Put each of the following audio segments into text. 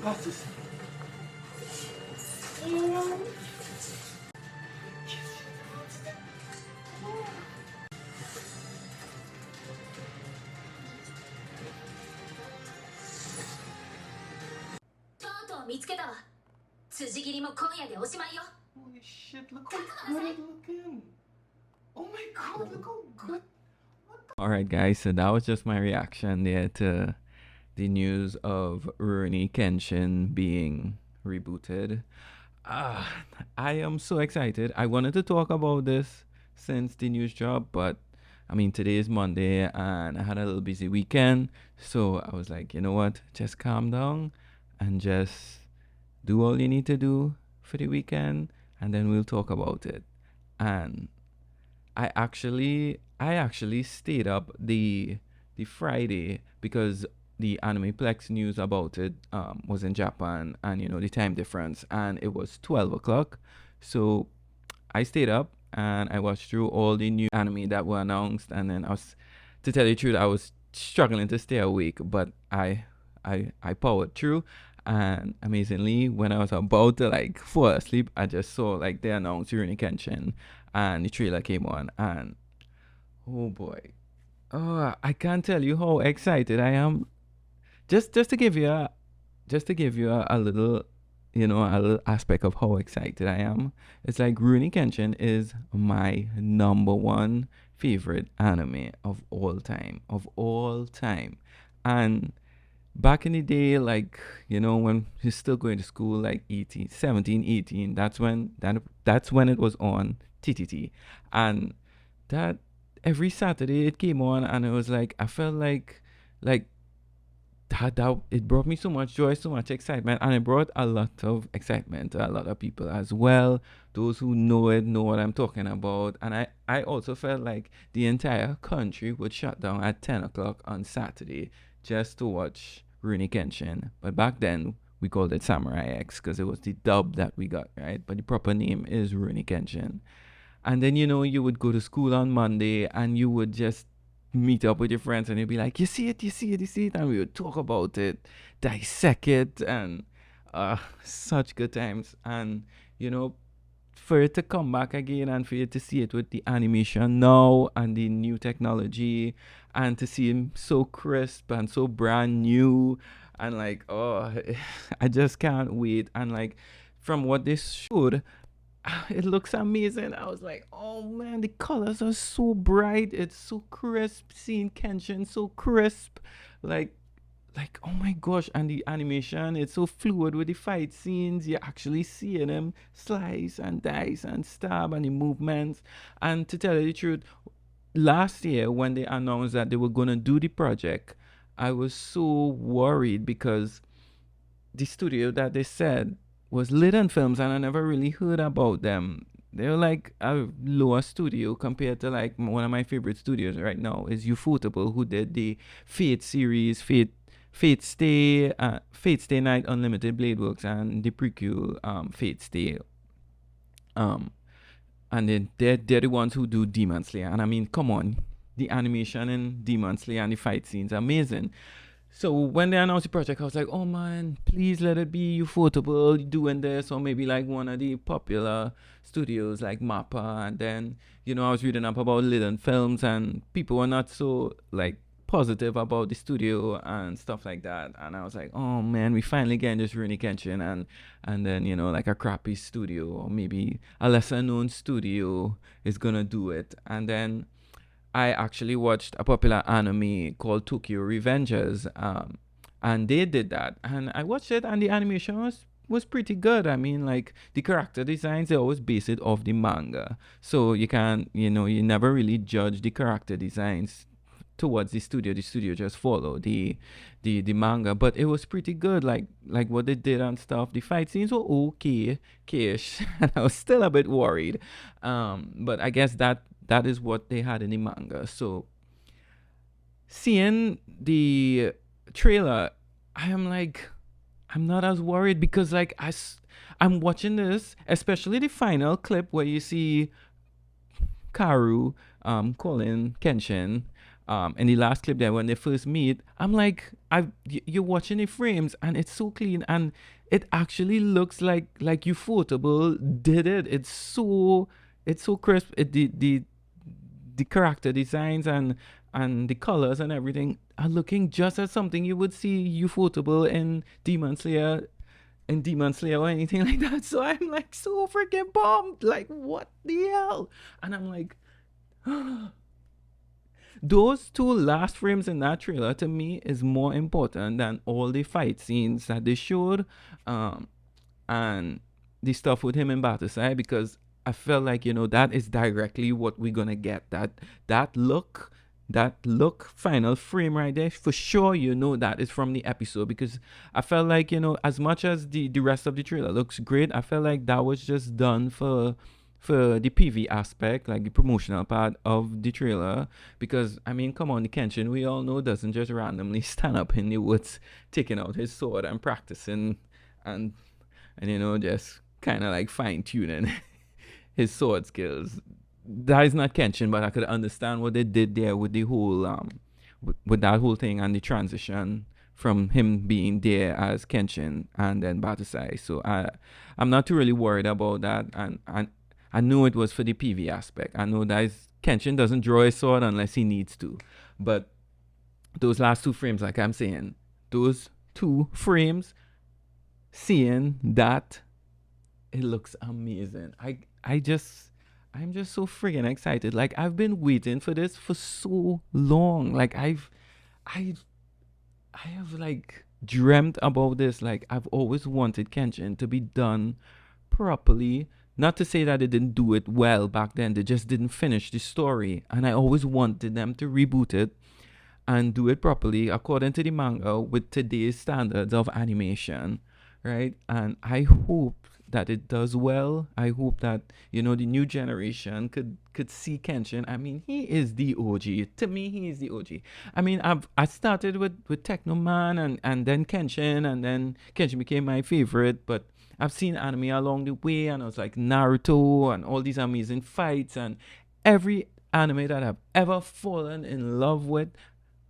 Glasses. Holy shit, look how good it's looking. Oh my god, look how good. Alright, guys, so that was just my reaction there to the news of Rurouni Kenshin being rebooted. Ah, I am so excited. I wanted to talk about this since the news dropped, but I mean, today is Monday and I had a little busy weekend. So I was like, you know what? Just calm down and just do all you need to do for the weekend and then we'll talk about it. And I actually stayed up the Friday because the Animeplex news about it was in Japan, and the time difference, and it was 12 o'clock. So I stayed up and I watched through all the new anime that were announced, and then to tell you the truth, I was struggling to stay awake, but I powered through. And amazingly, when I was about to like fall asleep, I just saw like they announced Rurouni Kenshin, and the trailer came on, and oh boy, oh, I can't tell you how excited I am. Just to give you a little, a little aspect of how excited I am. It's like Rurouni Kenshin is my number one favorite anime of all time. And back in the day, like, when he's still going to school, like 18, 17, 18, that's when it was on TTT. And that every Saturday it came on, and it was like I felt like that it brought me so much joy, so much excitement, and it brought a lot of excitement to a lot of people as well. Those who know it know what I'm talking about. And I also felt like the entire country would shut down at 10 o'clock on Saturday just to watch Rurouni Kenshin. But back then we called it Samurai X because it was the dub that we got, right? But the proper name is Rurouni Kenshin. And then, you would go to school on Monday and you would just meet up with your friends and you'd be like, you see it, you see it, you see it. And we would talk about it, dissect it, and such good times. And, for it to come back again and for you to see it with the animation now and the new technology and to see him so crisp and so brand new and like, oh, I just can't wait. And like, from what they showed, it looks amazing. I was like, oh man, the colors are so bright. It's so crisp. Seeing Kenshin so crisp, like, oh my gosh! And the animation, it's so fluid with the fight scenes. You're actually seeing him slice and dice and stab and the movements. And to tell you the truth, last year when they announced that they were gonna do the project, I was so worried because the studio that they said was Liden Films, and I never really heard about them. They're like a lower studio compared to like one of my favorite studios right now is Ufotable, who did the Fate series, Fate Stay Night Unlimited Blade Works, and the prequel Fate Stay. Um, and then they're the ones who do Demon Slayer, and I mean, come on, the animation in Demon Slayer and the fight scenes are amazing. So when they announced the project, I was like, oh man, please let it be Ufotable doing this, or maybe like one of the popular studios like Mappa. And then, I was reading up about Liden Films, and people were not so like positive about the studio and stuff like that. And I was like, oh man, we finally getting this Rurouni Kenshin, and then like a crappy studio or maybe a lesser known studio is gonna do it. And then I actually watched a popular anime called Tokyo Revengers, and they did that, and I watched it, and the animation was pretty good. I mean, like the character designs, they always base it off the manga, so you can't, you never really judge the character designs towards the studio. The studio just follow the manga, but it was pretty good. Like what they did and stuff. The fight scenes were okay, ish, and I was still a bit worried. But I guess that is what they had in the manga. So seeing the trailer, I am like, I'm not as worried because like I'm watching this, especially the final clip where you see Karu calling Kenshin in the last clip there when they first meet, I'm like, you're watching the frames and it's so clean and it actually looks like Ufotable did it. It's so crisp. The character designs and the colors and everything are looking just as something you would see Ufotable in Demon Slayer or anything like that. So I'm like so freaking bummed. Like, what the hell? And I'm like, those two last frames in that trailer to me is more important than all the fight scenes that they showed, um, and the stuff with him in Batasai, because I felt like that is directly what we're gonna get. That look, that look final frame right there for sure. That is from the episode, because I felt like as much as the rest of the trailer looks great, I felt like that was just done for the PV aspect, like the promotional part of the trailer. Because I mean, come on, the Kenshin we all know doesn't just randomly stand up in the woods taking out his sword and practicing and just kind of like fine tuning his sword skills. That is not Kenshin, but I could understand what they did there with the whole with that whole thing and the transition from him being there as Kenshin and then Batasai. So I'm not too really worried about that, and I knew it was for the PV aspect. I know that Kenshin doesn't draw his sword unless he needs to, but those last two frames, like I'm saying, those two frames, seeing that, it looks amazing. I'm just so freaking excited. Like, I've been waiting for this for so long. Like, I have like dreamt about this. Like, I've always wanted Kenshin to be done properly. Not to say that they didn't do it well back then, they just didn't finish the story. And I always wanted them to reboot it and do it properly according to the manga with today's standards of animation, right? And I hope that it does well. I hope that the new generation could see Kenshin. I mean, he is the OG. To me, he is the OG. I mean, I started with Technoman and then Kenshin, and then Kenshin became my favorite. But I've seen anime along the way, and I was like Naruto and all these amazing fights, and every anime that I've ever fallen in love with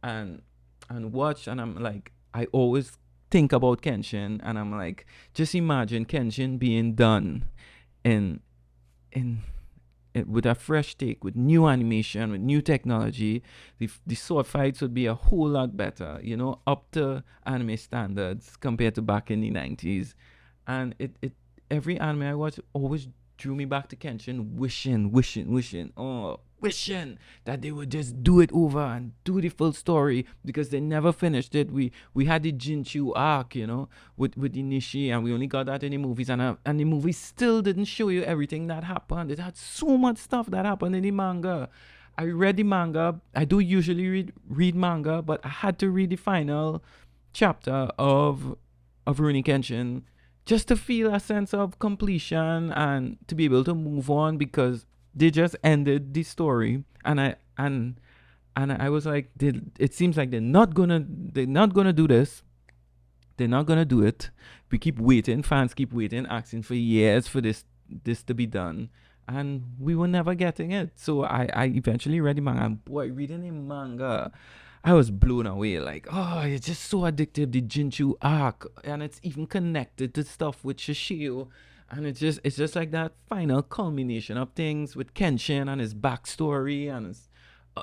and watched, and I'm like, I always think about Kenshin, and I'm like, just imagine Kenshin being done in in with a fresh take, with new animation, with new technology. The sword fights would be a whole lot better, up to anime standards compared to back in the 90s. And it every anime I watch always drew me back to Kenshin, wishing that they would just do it over and do the full story, because they never finished it. We had the Jinchu arc, with the Nishi, and we only got that in the movies, and the movies still didn't show you everything that happened. It had so much stuff that happened in the manga. I read the manga. I do usually read manga, but I had to read the final chapter of Rurouni Kenshin just to feel a sense of completion and to be able to move on, because they just ended the story, and I was like, it seems like they're not gonna do this. They're not gonna do it. We keep waiting, fans keep waiting, asking for years for this to be done, and we were never getting it. So I eventually read the manga, and boy, reading the manga, I was blown away. Like, oh, it's just so addictive, the Jinchu arc, and it's even connected to stuff with Shishio, and it's just like that final culmination of things with Kenshin and his backstory and his, uh,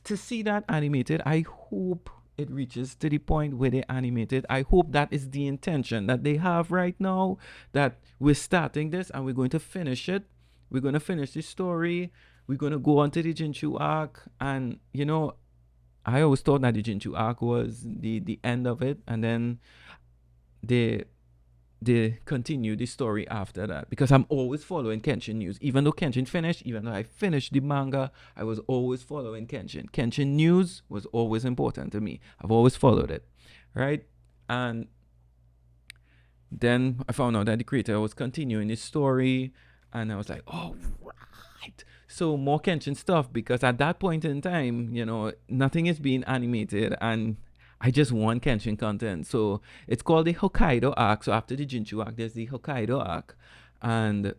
to see that animated. I hope it reaches to the point where they animate it. I hope that is the intention that they have right now. That we're starting this and we're going to finish it. We're going to finish the story. We're going to go on to the Jinchu arc, and I always thought that the Jinchu arc was the end of it, and then they continue the story after that, because I'm always following Kenshin news. Even though Kenshin finished, even though I finished the manga, I was always following Kenshin. Kenshin news was always important to me. I've always followed it, right? And then I found out that the creator was continuing his story, and I was like, oh, right. So more Kenshin stuff, because at that point in time, nothing is being animated, and I just want Kenshin content. So it's called the Hokkaido arc. So after the Jinchu arc, there's the Hokkaido arc, and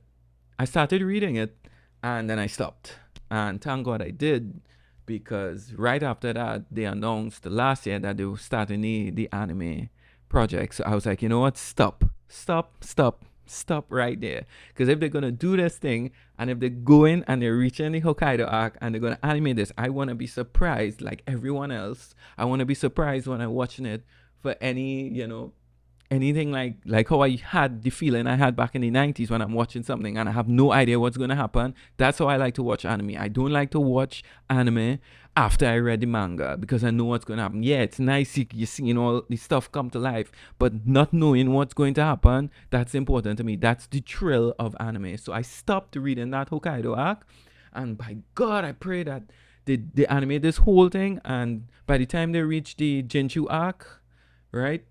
I started reading it, and then I stopped. And thank God I did, because right after that they announced last year that they were starting the anime project. So I was like, you know what? Stop right there. Because if they're gonna do this thing, and if they go in and they're reaching the Hokkaido arc and they're gonna animate this, I wanna be surprised like everyone else. I wanna be surprised when I'm watching it for any, anything like how I had the feeling I had back in the 90s when I'm watching something and I have no idea what's going to happen. That's how I like to watch anime. I don't like to watch anime after I read the manga because I know what's going to happen. Yeah, it's nice you seeing all the stuff come to life, but not knowing what's going to happen, that's important to me. That's the thrill of anime. So I stopped reading that Hokkaido arc, and by God, I pray that they animate this whole thing, and by the time they reach the Jinchu arc, right,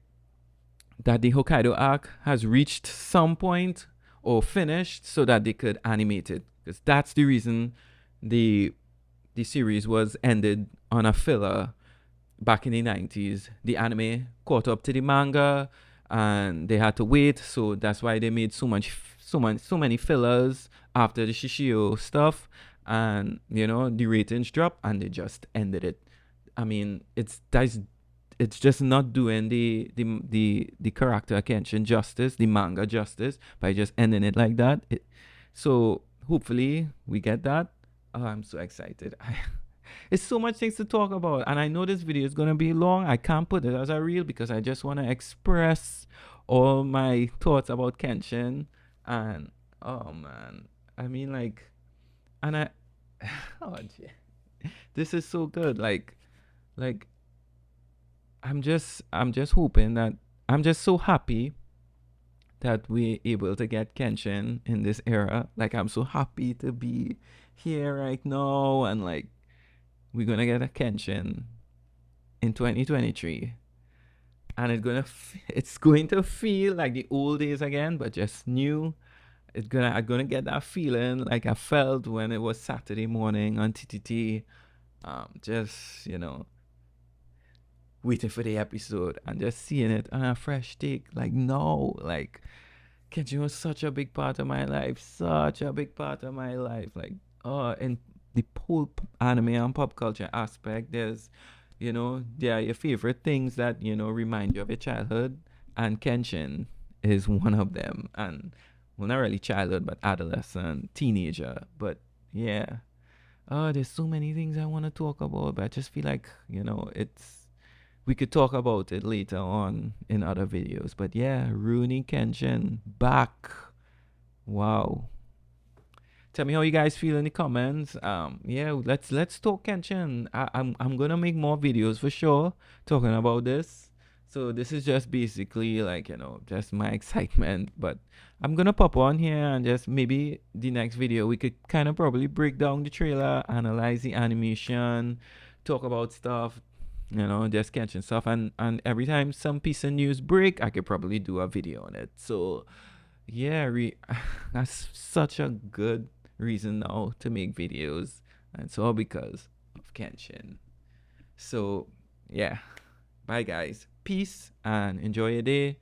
that the Hokkaido arc has reached some point or finished so that they could animate it. Because that's the reason the series was ended on a filler back in the 90s. The anime caught up to the manga and they had to wait, so that's why they made so many fillers after the Shishio stuff, and the ratings dropped and they just ended it. I mean, it's just not doing the character Kenshin justice, the manga justice, by just ending it like that. So hopefully we get that. Oh, I'm so excited. It's so much things to talk about, and I know this video is gonna be long. I can't put it as a reel because I just want to express all my thoughts about Kenshin, and oh man, I mean and I, oh gee, this is so good. Like I'm just hoping that I'm just so happy that we're able to get Kenshin in this era. Like I'm so happy to be here right now, and like we're gonna get a Kenshin in 2023, and it's going to feel like the old days again, but just new. I'm gonna get that feeling like I felt when it was Saturday morning on TTT. Just waiting for the episode and just seeing it on a fresh take. Like, no, like, Kenshin was such a big part of my life, such a big part of my life. Like, in the whole anime and pop culture aspect, there are your favorite things that, remind you of your childhood, and Kenshin is one of them. And, well, not really childhood, but adolescent, teenager. But, yeah. There's so many things I want to talk about, but I just feel like, we could talk about it later on in other videos. But yeah, Rurouni Kenshin back. Wow. Tell me how you guys feel in the comments. Yeah, let's talk Kenshin. I'm gonna make more videos for sure talking about this. So this is just basically like, just my excitement. But I'm gonna pop on here and just maybe the next video we could kind of probably break down the trailer, analyze the animation, talk about stuff, just catching stuff, and every time some piece of news break, I could probably do a video on it. So yeah, that's such a good reason now to make videos, and it's all because of Kenshin. So yeah, bye guys, peace and enjoy your day.